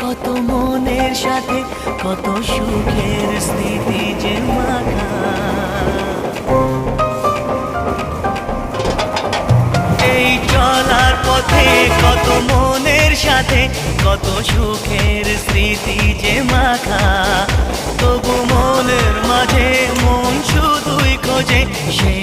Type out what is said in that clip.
কত মনের সাথে কত সুখের স্মৃতি যে মাখা। এই চলার পথে কত মনের সাথে কত সুখের স্মৃতি যে মাখা। তবু মনের মাঝে মন শুধুই খোঁজে সেই